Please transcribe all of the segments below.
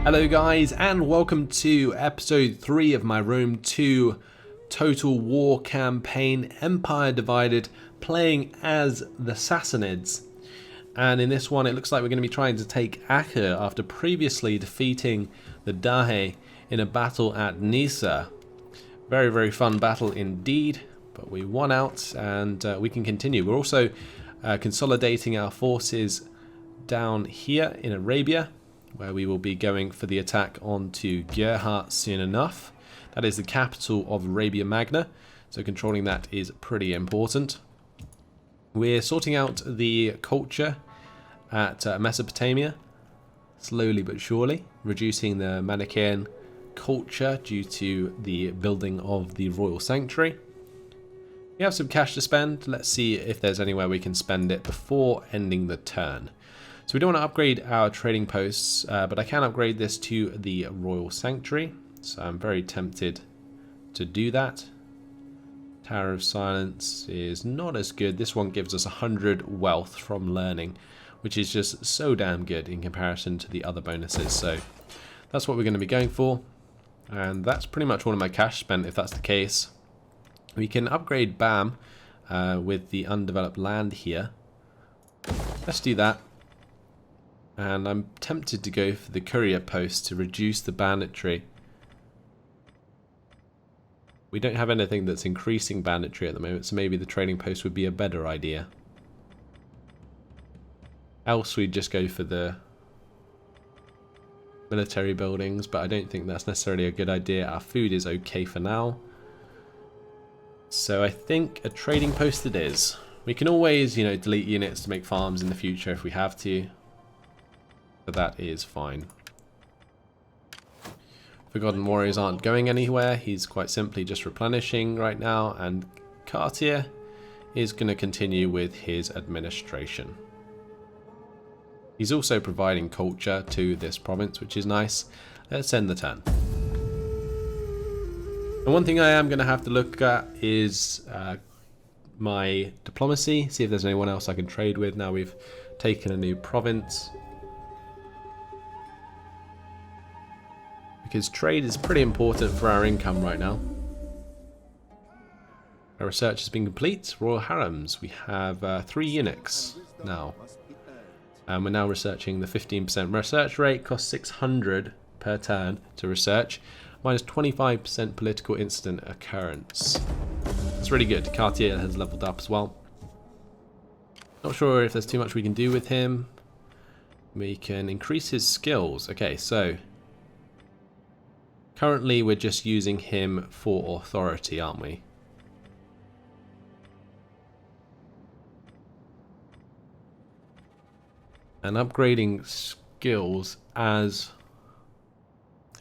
Hello guys, and welcome to episode 3 of my Rome 2 Total War campaign, Empire Divided, playing as the Sassanids. And in this one it looks like we're going to be trying to take Acre after previously defeating the Dahe in a battle at Nisa. Very fun battle indeed, but we won out and we can continue. We're also consolidating our forces down here in Arabia, where we will be going for the attack onto Gerhat soon enough. That is the capital of Arabia Magna, so controlling that is pretty important. We're sorting out the culture at Mesopotamia, slowly but surely, reducing the Manichaean culture due to the building of the royal sanctuary. We have some cash to spend. Let's see if there's anywhere we can spend it before ending the turn. So we don't want to upgrade our trading posts, but I can upgrade this to the Royal Sanctuary. So I'm very tempted to do that. Tower of Silence is not as good. This one gives us 100 wealth from learning, which is just so damn good in comparison to the other bonuses. So that's what we're going to be going for. And that's pretty much all of my cash spent if that's the case. We can upgrade BAM with the undeveloped land here. Let's do that. And I'm tempted to go for the courier post to reduce the banditry. We don't have anything that's increasing banditry at the moment, so maybe the trading post would be a better idea. Else we'd just go for the military buildings, but I don't think that's necessarily a good idea. Our food is okay for now. So I think a trading post it is. We can always, delete units to make farms in the future if we have to. But that is fine. Forgotten Warriors aren't going anywhere. He's quite simply just replenishing right now. And Cartier is going to continue with his administration. He's also providing culture to this province, which is nice. Let's end the turn. And one thing I am going to have to look at is my diplomacy. See if there's anyone else I can trade with now we've taken a new province. Because trade is pretty important for our income right now. Our research has been complete. Royal Harems. We have 3 eunuchs now. And we're now researching the 15% research rate. Costs 600 per turn to research. Minus 25% political incident occurrence. That's really good. Cartier has leveled up as well. Not sure if there's too much we can do with him. We can increase his skills. Okay, so currently we're just using him for authority, aren't we? And upgrading skills as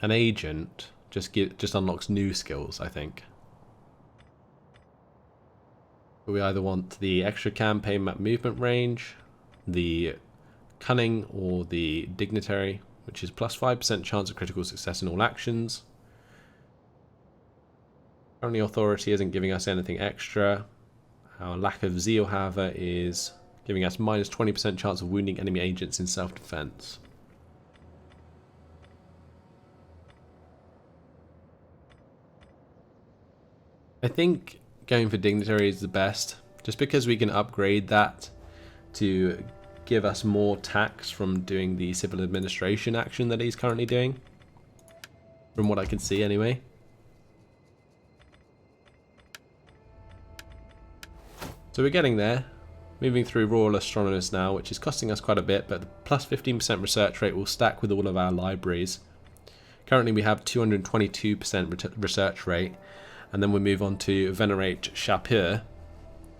an agent just unlocks new skills, I think. But we either want the extra campaign map movement range, the cunning, or the dignitary, which is plus 5% chance of critical success in all actions. Currently authority isn't giving us anything extra. Our lack of zeal, however, is giving us minus 20% chance of wounding enemy agents in self-defense. I think going for dignitary is the best, just because we can upgrade that to give us more tax from doing the civil administration action that he's currently doing. From what I can see anyway. So we're getting there. Moving through Royal Astronomers now, which is costing us quite a bit, but the plus 15% research rate will stack with all of our libraries. Currently we have 222% research rate, and then we move on to Venerate Shapur,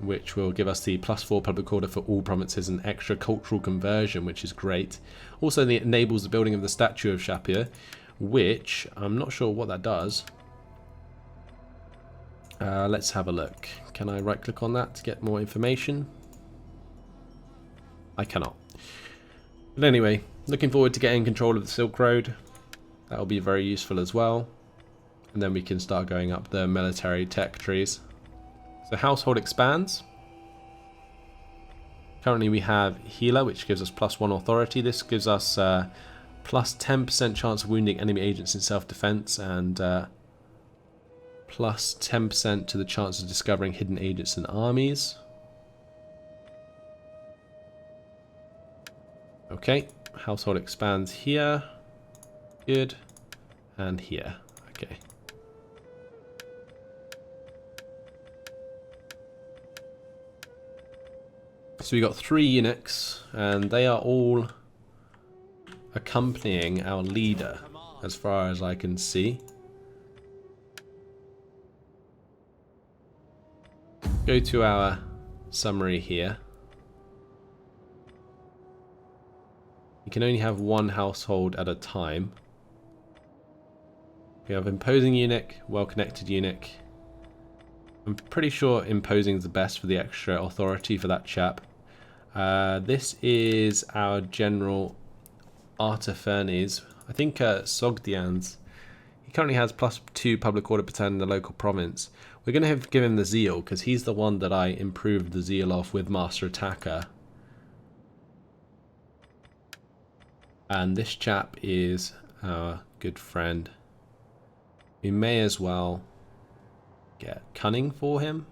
which will give us the plus 4 public order for all provinces and extra cultural conversion, which is great. Also it enables the building of the statue of Shapur, which I'm not sure what that does. Let's have a look. Can I right click on that to get more information? I cannot. But anyway, looking forward to getting control of the Silk Road. That will be very useful as well. And then we can start going up the military tech trees. So household expands. Currently we have Healer, which gives us +1 authority. This gives us Plus 10% chance of wounding enemy agents in self-defense, and plus 10% to the chance of discovering hidden agents and armies. Okay, household expands here. Good. And here. Okay. So we got 3 eunuchs, and they are all accompanying our leader, as far as I can see. Go to our summary here. You can only have 1 household at a time. We have imposing eunuch, well-connected eunuch. I'm pretty sure imposing is the best for the extra authority for that chap. This is our general Artafernes. I think Sogdians. He currently has +2 public order per turn in the local province. We're going to give him the zeal because he's the one that I improved the zeal of with Master Attacker. And this chap is our good friend. We may as well get cunning for him.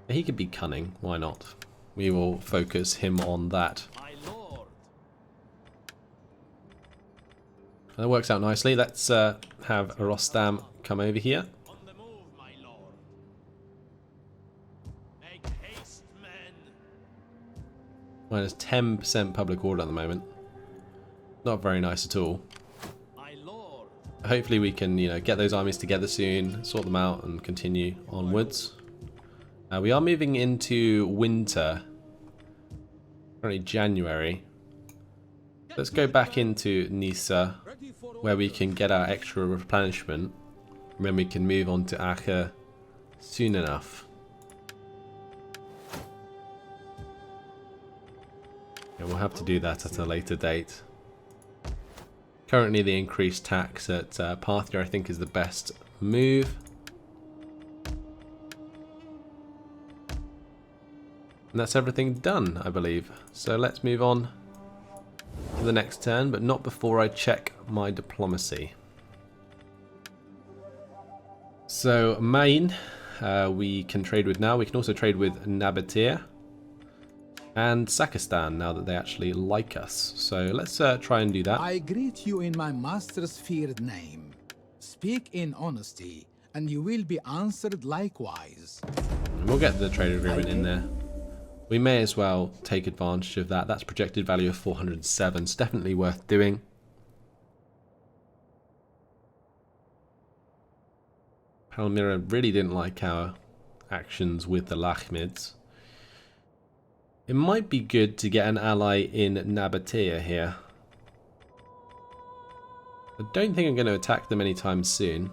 He could be cunning, why not? We will focus him on that. That works out nicely. Let's have Rostam come over here. Minus 10% public order at the moment. Not very nice at all. Hopefully we can, get those armies together soon, sort them out, and continue onwards. We are moving into winter. Currently January. Let's go back into Nisa, where we can get our extra replenishment. And then we can move on to Acre soon enough. Yeah, we'll have to do that at a later date. Currently the increased tax at Parthia I think is the best move. And that's everything done, I believe. So let's move on to the next turn, but not before I check my diplomacy. So Main, we can trade with now. We can also trade with Nabatea and Sakistan now that they actually like us. So let's try and do that. I greet you in my master's feared name. Speak in honesty, and you will be answered likewise. And we'll get the trade agreement in there. We may as well take advantage of that. That's projected value of 407. It's definitely worth doing. Palmyra really didn't like our actions with the Lachmids. It might be good to get an ally in Nabatea here. I don't think I'm going to attack them anytime soon.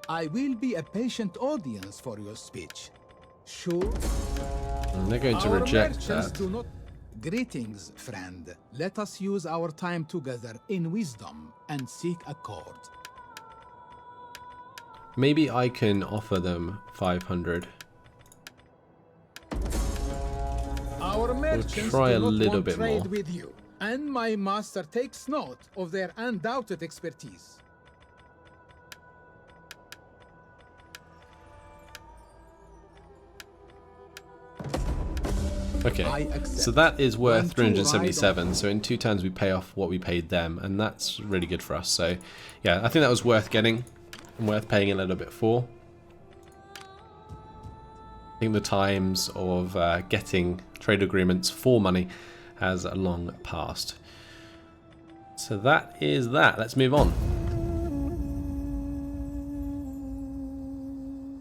I will be a patient audience for your speech. Sure. And they're going to reject that. Do not... Greetings, friend. Let us use our time together in wisdom and seek accord. Maybe I can offer them 500. Our merchants try a do not little want bit trade more. with you, and my master takes note of their undoubted expertise. Okay, so that is worth 377, so in 2 turns we pay off what we paid them, and that's really good for us. So yeah, I think that was worth getting and worth paying a little bit for. I think the times of getting trade agreements for money has long passed. So that is that. Let's move on.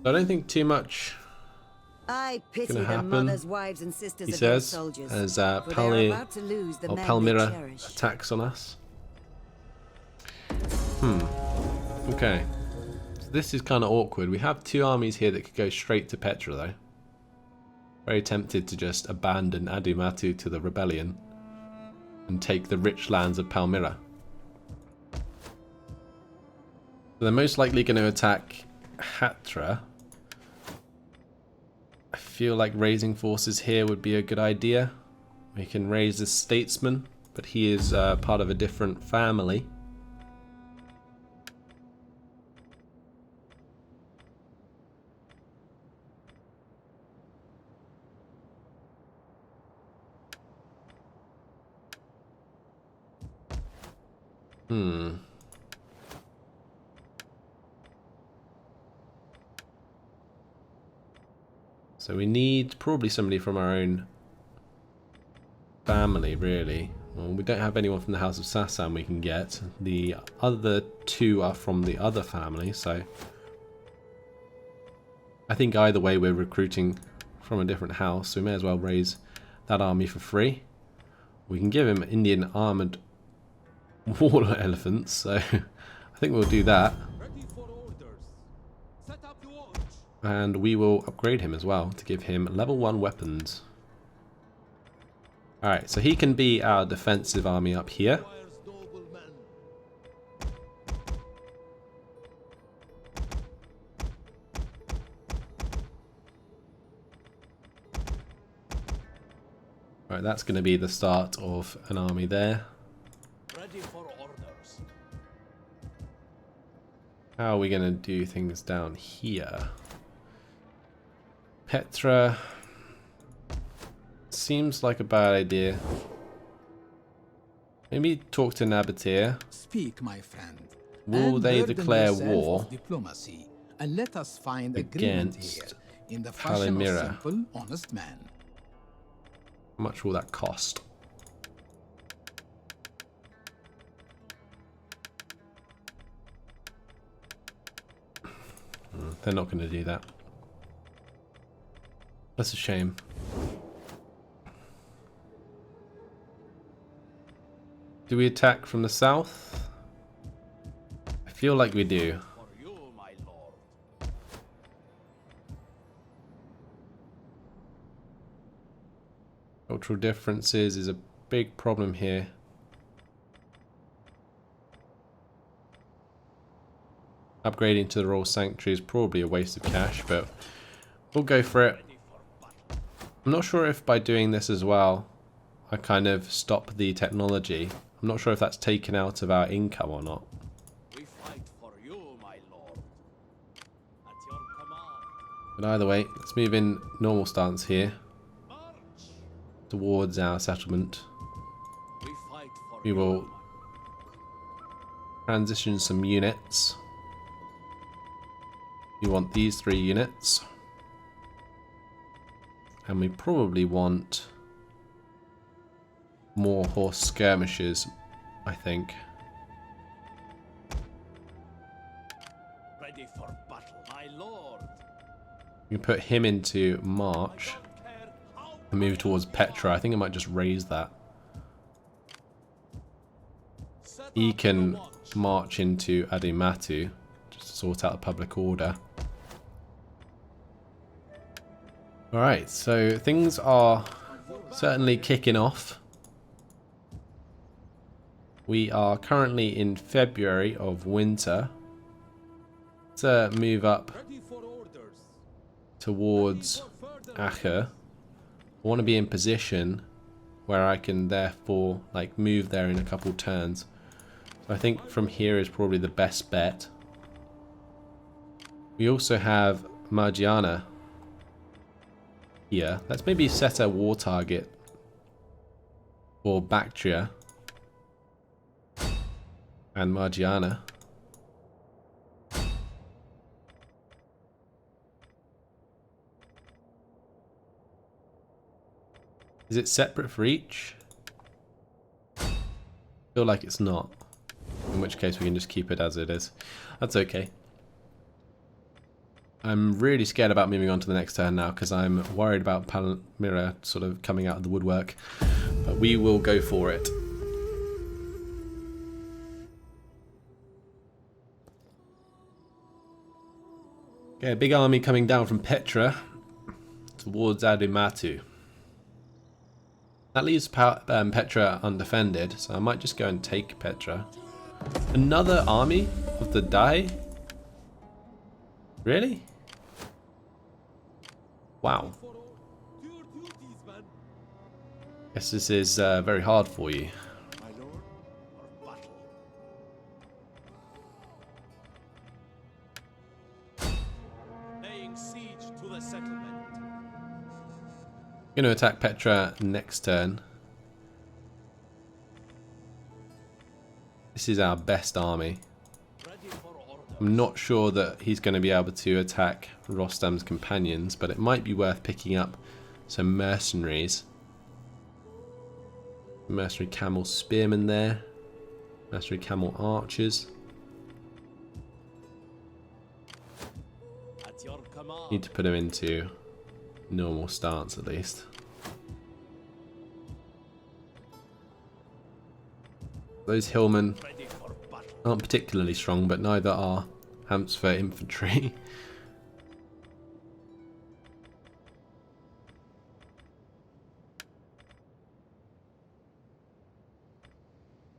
I don't think too much I pity gonna the happen, mothers, wives, and sisters he of their says, soldiers, as for they're about to lose the men they Palmyra cherish. attacks on us. Okay. So this is kind of awkward. We have 2 armies here that could go straight to Petra, though. Very tempted to just abandon Adumatu to the rebellion and take the rich lands of Palmyra. So they're most likely going to attack Hatra. I feel like raising forces here would be a good idea. We can raise this statesman, but he is part of a different family. So we need probably somebody from our own family, really. Well, we don't have anyone from the House of Sassan we can get. The other two are from the other family, so I think either way we're recruiting from a different house, so we may as well raise that army for free. We can give him Indian armored water elephants, so I think we'll do that. And we will upgrade him as well to give him level 1 weapons. Alright, so he can be our defensive army up here. Alright, that's going to be the start of an army there. Ready for orders. How are we going to do things down here? Petra seems like a bad idea. Maybe talk to Nabatea. Speak, my friend. Will and they burden declare yourself war of diplomacy, and let us find agreement here against in the fashion of Palmyra? simple, honest man. How much will that cost? They're not going to do that. That's a shame. Do we attack from the south? I feel like we do. For you, my lord. Cultural differences is a big problem here. Upgrading to the Royal Sanctuary is probably a waste of cash, but we'll go for it. I'm not sure if by doing this as well, I kind of stop the technology. I'm not sure if that's taken out of our income or not. We fight for you, my lord. At your command. But either way, let's move in normal stance here March. towards our settlement. We fight for We you. will transition some units. We want these 3 units. And we probably want more horse skirmishers, I think. Ready for battle, my lord. We can put him into march Care how and move towards Petra. I think I might just raise that. set He up can the watch. march into Adimatu just to sort out the public order. Alright, so things are certainly kicking off. We are currently in February of winter. Let's move up Ready for orders. towards Acre. I want to be in position where I can therefore like move there in a couple turns. So I think from here is probably the best bet. We also have Margiana here. Let's maybe set a war target for Bactria and Margiana. Is it separate for each? Feel like it's not. In which case we can just keep it as it is. That's okay. I'm really scared about moving on to the next turn now because I'm worried about Palmyra sort of coming out of the woodwork. But we will go for it. Okay, a big army coming down from Petra towards Adimatu. That leaves Petra undefended, so I might just go and take Petra. Another army of the Dai? Really? Wow. Guess this is very hard for you. my lord, or battle? Laying siege to the settlement. Going to attack Petra next turn. This is our best army. Ready for order. I'm not sure that he's going to be able to attack Rostam's companions, but it might be worth picking up some mercenaries. Mercenary camel spearmen there. Mercenary camel archers. At your command. Need to put him into normal stance at least. Those hillmen Ready for battle. aren't particularly strong, but neither are Hampshire infantry.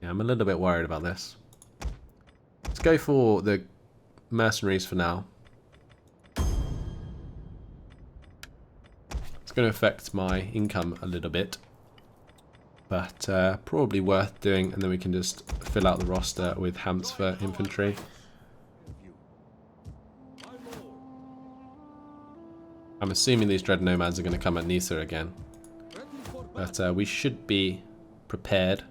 Yeah, I'm a little bit worried about this. Let's go for the mercenaries for now. It's going to affect my income a little bit, but probably worth doing, and then we can just fill out the roster with Hampshire infantry. My lord. I'm assuming these dread nomads are going to come at Nisa again, Ready for battle. but we should be prepared.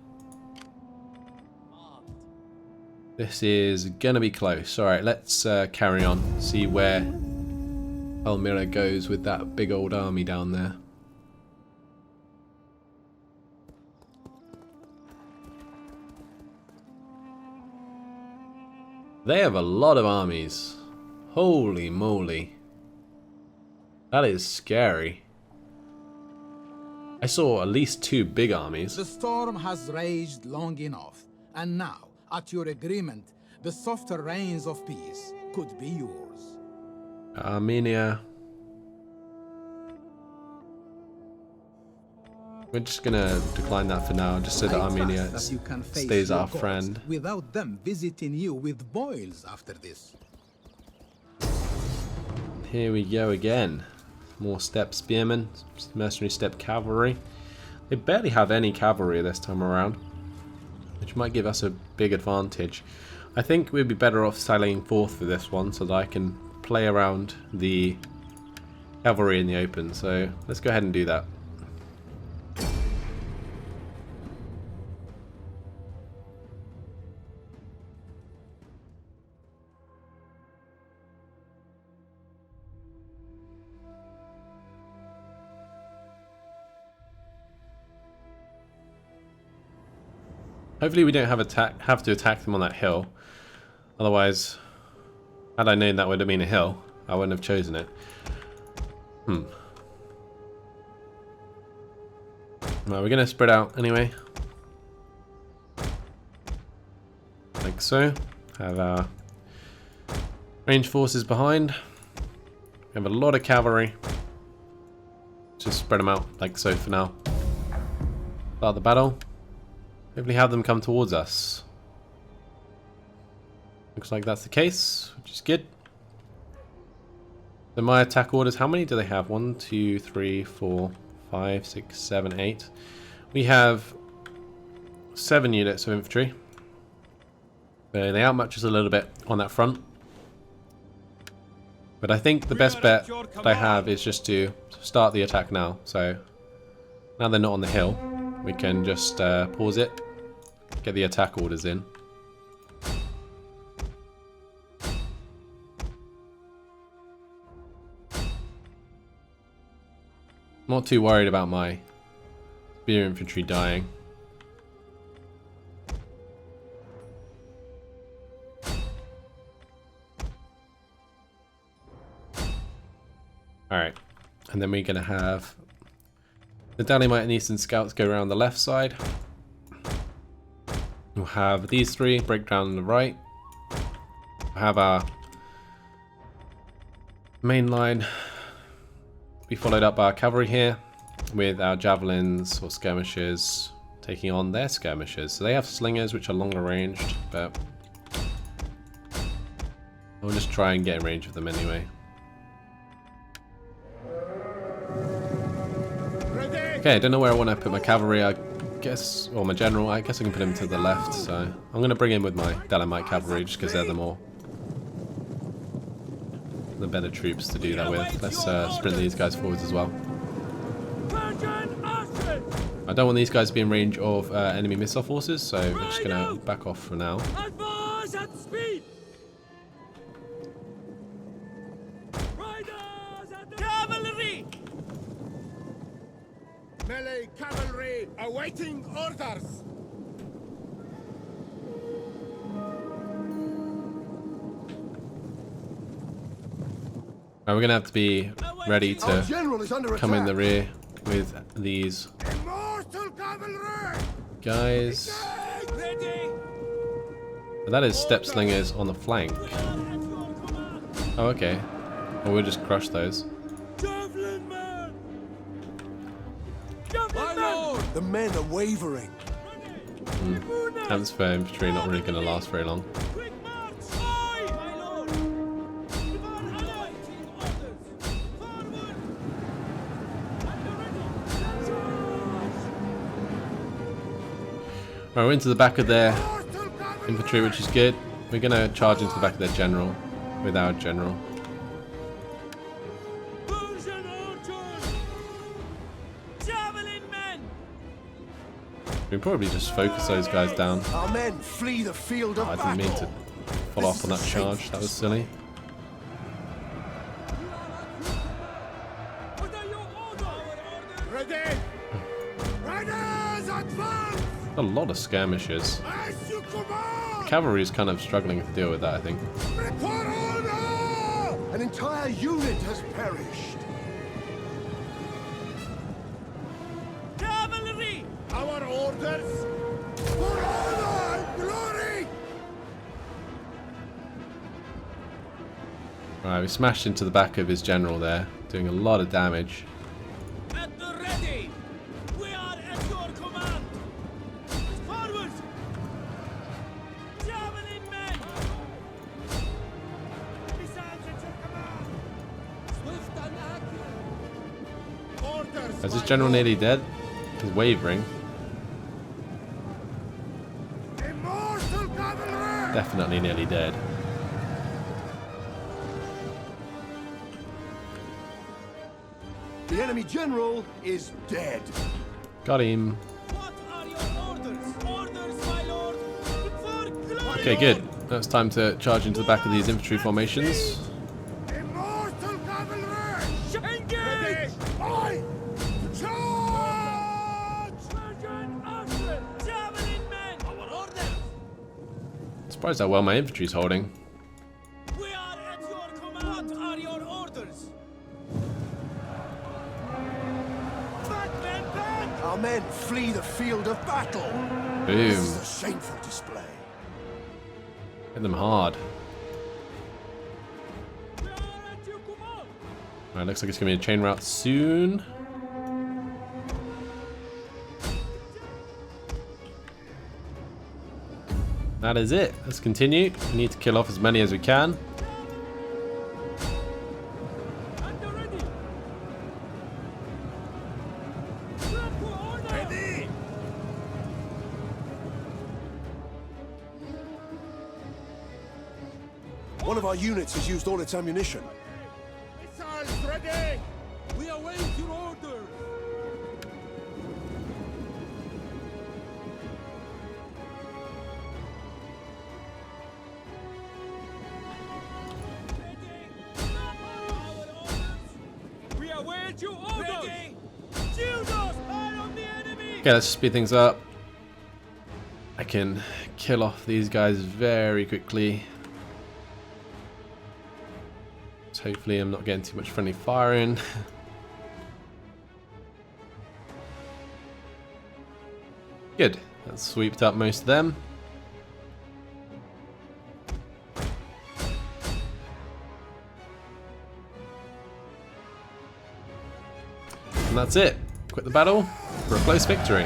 This is going to be close. Alright, let's carry on, see where Elmira goes with that big old army down there. They have a lot of armies. Holy moly. That is scary. I saw at least 2 big armies. The storm has raged long enough, and now, at your agreement, the softer rains of peace could be yours. Armenia. We're just gonna decline that for now, just so that I Armenia trust that you can face stays your our gods friend. without them visiting you with boils after this. Here we go again. More steppe spearmen, mercenary steppe cavalry. They barely have any cavalry this time around, which might give us a big advantage. I think we'd be better off sailing forth for this one so that I can play around the cavalry in the open. So let's go ahead and do that. Hopefully we don't have to attack them on that hill. Otherwise, had I known that would have been a hill, I wouldn't have chosen it. Well, we're going to spread out anyway. Like so. Have our ranged forces behind. We have a lot of cavalry. Just spread them out like so for now. Start the battle. Hopefully have them come towards us. Looks like that's the case, which is good. So my attack orders, how many do they have? 1, 2, 3, 4, 5, 6, 7, 8. We have 7 units of infantry. They outmatch us a little bit on that front. But I think the best bet that I have is just to start the attack now. So now they're not on the hill, we can just pause it. Get the attack orders in. Not too worried about my spear infantry dying. Alright, and then we're going to have the Dalimite and Eastern Scouts go around the left side. We'll have these 3 break down on the right. We'll have our main line be followed up by our cavalry here with our javelins or skirmishers taking on their skirmishers. So they have slingers which are longer ranged, but I'll just try and get in range of them anyway. Okay, Okay, I don't know where I want to put my cavalry. I guess, or my general. I guess I can put him to the left. So I'm going to bring in with my Dalamite cavalry just because they're the better troops to do that with. Let's sprint these guys forwards as well. I don't want these guys to be in range of enemy missile forces, so we're just going to back off for now. Advance at speed! Riders at the cavalry! Melee cavalry awaiting orders. Right, we're going to have to be ready Our to general is under come in the attack. rear with these Immortal cavalry. guys. Ready! But that is step slingers on the flank. Oh, okay. Well, we'll just crush those. Javelin man! Javelin man! The men are wavering. Transfer infantry not really going to last very long. Quick march! Aye, my lord! Give our allies orders! Forward! At the ready! Right, we're into the back of their Immortal cavalry. infantry, which is good. We're going to charge into the back of their general with our general. Vulcan archers! Javelin men! We can probably just focus those guys down. Our men flee the field of I battle. didn't mean to follow up on that charge. That was silly. What are your orders? Ready. Riders advance. A lot of skirmishes. As you command. Cavalry is kind of struggling to deal with that, I think. For honor. An entire unit has perished. Cavalry! Our orders. For honor and glory. Right, we smashed into the back of his general there, doing a lot of damage. At the ready! We are at your command! Forward! Javelin men! Missiles at your command! Swift and accurate! Orders. Is this my general lord. nearly dead? He's wavering. Immortal cavalry. Definitely nearly dead. The enemy general is dead. Got him. What are your orders? Orders, my lord! For glory! Okay, good. Now it's time to charge into the back of these infantry formations. Immortal cavalry. Engage! Aye. Charge. Vulcan archers! Javelin men! Our orders! Surprised how well my infantry's holding. We are at your command! What are your orders? Back, men, back! Our men flee the field of battle. Boom. This is a shameful display. Hit them hard. We are at your command! Alright, looks like it's going to be a chain route soon. That is it. Let's continue. We need to kill off as many as we can. At the ready! Prep for order! Ready! One of our units has used all its ammunition. Missiles ready. We await your orders! We await your orders! Ready! Shield us! Fire on the enemy! Okay, let's speed things up. I can kill off these guys very quickly. So hopefully I'm not getting too much friendly fire in. Good. That's sweeped up most of them. And that's it. Quit the battle for a close victory.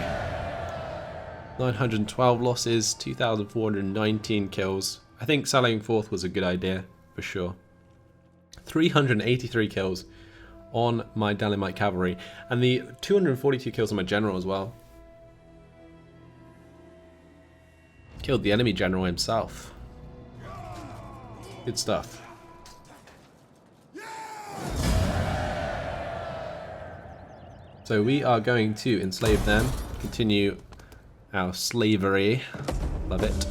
912 losses, 2,419 kills. I think sallying forth was a good idea, for sure. 383 kills on my Dalimite cavalry, and the 242 kills on my general as well. Killed the enemy general himself. Good stuff. So we are going to enslave them, continue our slavery. Love it.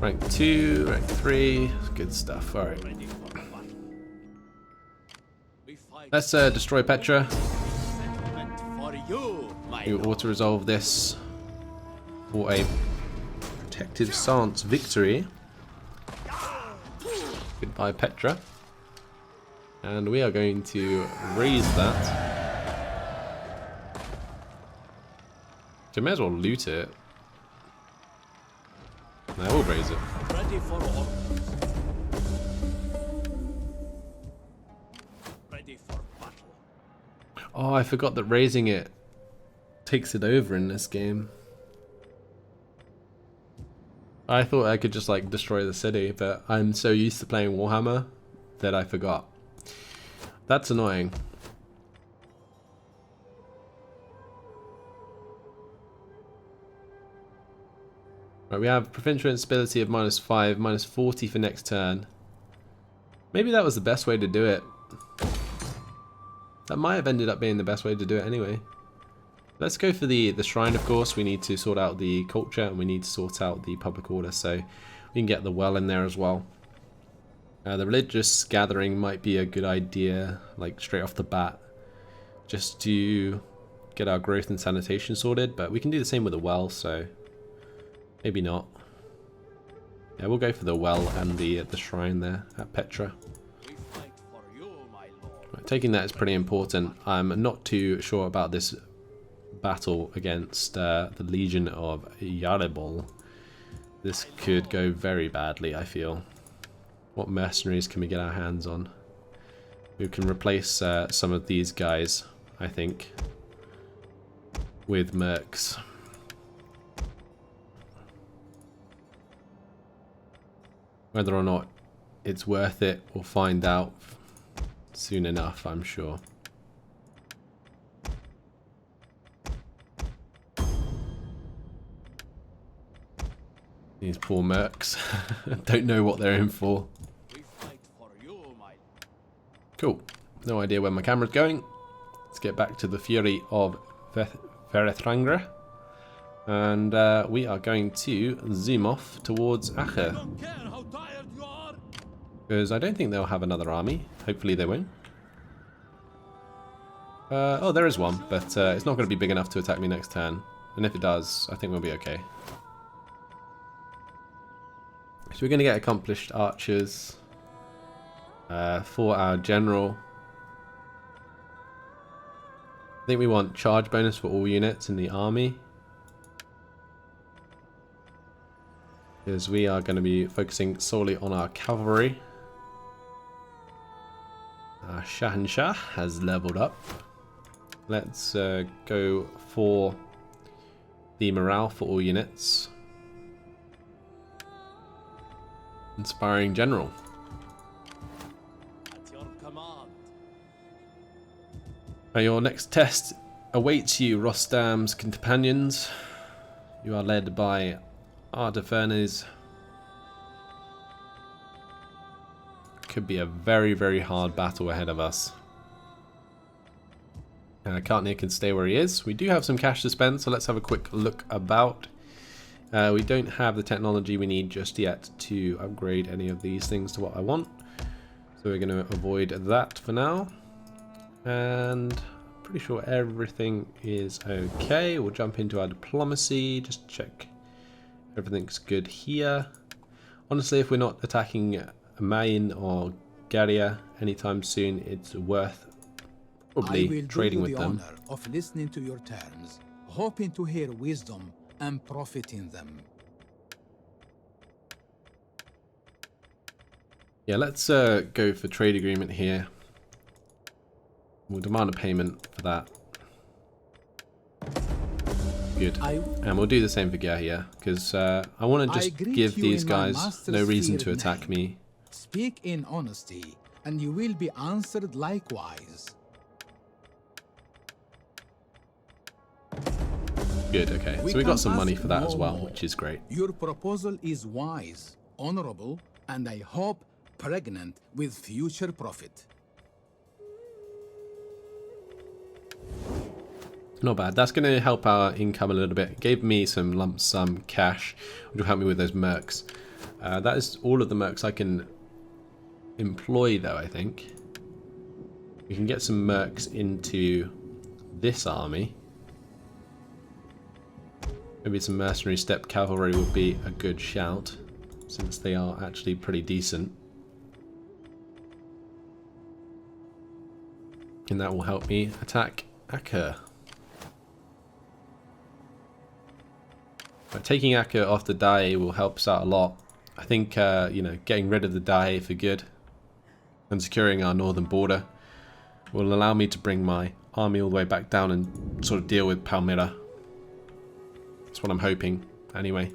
Rank 2, rank 3, good stuff. Alright. Let's destroy Petra. We auto-resolve this for a protective stance victory. Goodbye, Petra. And we are going to raise that. So I may as well loot it. I will raise it. Ready for orders. Ready for battle. Oh, I forgot that raising it takes it over in this game. I thought I could just like destroy the city, but I'm so used to playing Warhammer that I forgot. That's annoying. Right, we have provincial instability of -5, -40 for next turn. Maybe that was the best way to do it. That might have ended up being the best way to do it anyway. Let's go for the shrine, of course. We need to sort out the culture and we need to sort out the public order, so we can get the well in there as well. The religious gathering might be a good idea, like straight off the bat, just to get our growth and sanitation sorted, but we can do the same with the well, so maybe not. Yeah, we'll go for the well and the shrine there at Petra. Right, taking that is pretty important. I'm not too sure about this battle against the Legion of Yaribol. This could go very badly, I feel. What mercenaries can we get our hands on? We can replace some of these guys, I think, with mercs. Whether or not it's worth it, we'll find out soon enough, I'm sure. These poor mercs don't know what they're in for. Cool. No idea where my camera's going. Let's get back to the fury of Verethrangra. And we are going to zoom off towards Acher. Because I don't think they'll have another army. Hopefully they won't. Oh, there is one, but it's not going to be big enough to attack me next turn. And if it does, I think we'll be okay. So we're going to get accomplished archers for our general. I think we want charge bonus for all units in the army, because we are going to be focusing solely on our cavalry. Our Shahanshah has leveled up. Let's go for the morale for all units. Inspiring general. At your command. Now your next test awaits you, Rostam's companions. You are led by Artafernes. Could be a very, very hard battle ahead of us. Kartnir can stay where he is. We do have some cash to spend, so let's have a quick look about. We don't have the technology we need just yet to upgrade any of these things to what I want. So we're going to avoid that for now. And I'm pretty sure everything is okay. We'll jump into our diplomacy, just check everything's good here. Honestly, if we're not attacking Main or Garia anytime soon, it's worth probably trading with them. I will do you the honor of listening to your terms, hoping to hear wisdom and profit in them. Yeah, let's go for trade agreement here. We'll demand a payment for that. Good. And we'll do the same for Gahia, because I want to just give these guys no reason to attack me. Speak in honesty, and you will be answered likewise. Good, okay. So we got some money for that as well, which is great. Your proposal is wise, honorable, and I hope pregnant with future profit. Not bad. That's going to help our income a little bit. It gave me some lump sum cash, which will help me with those mercs. That is all of the mercs I can employ, though, I think. We can get some mercs into this army. Maybe some mercenary step cavalry would be a good shout, since they are actually pretty decent. And that will help me attack Acre. But taking Acre off the Dai will help us out a lot. I think, you know, getting rid of the Dai for good and securing our northern border will allow me to bring my army all the way back down and sort of deal with Palmyra. That's what I'm hoping, anyway.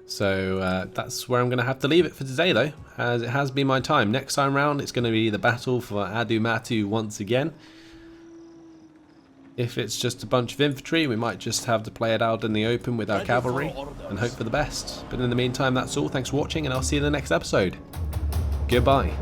So that's where I'm going to have to leave it for today, though, as it has been my time. Next time round, it's going to be the battle for Adumatu once again. If it's just a bunch of infantry, we might just have to play it out in the open with our cavalry and hope for the best. But in the meantime, that's all. Thanks for watching, and I'll see you in the next episode. Goodbye.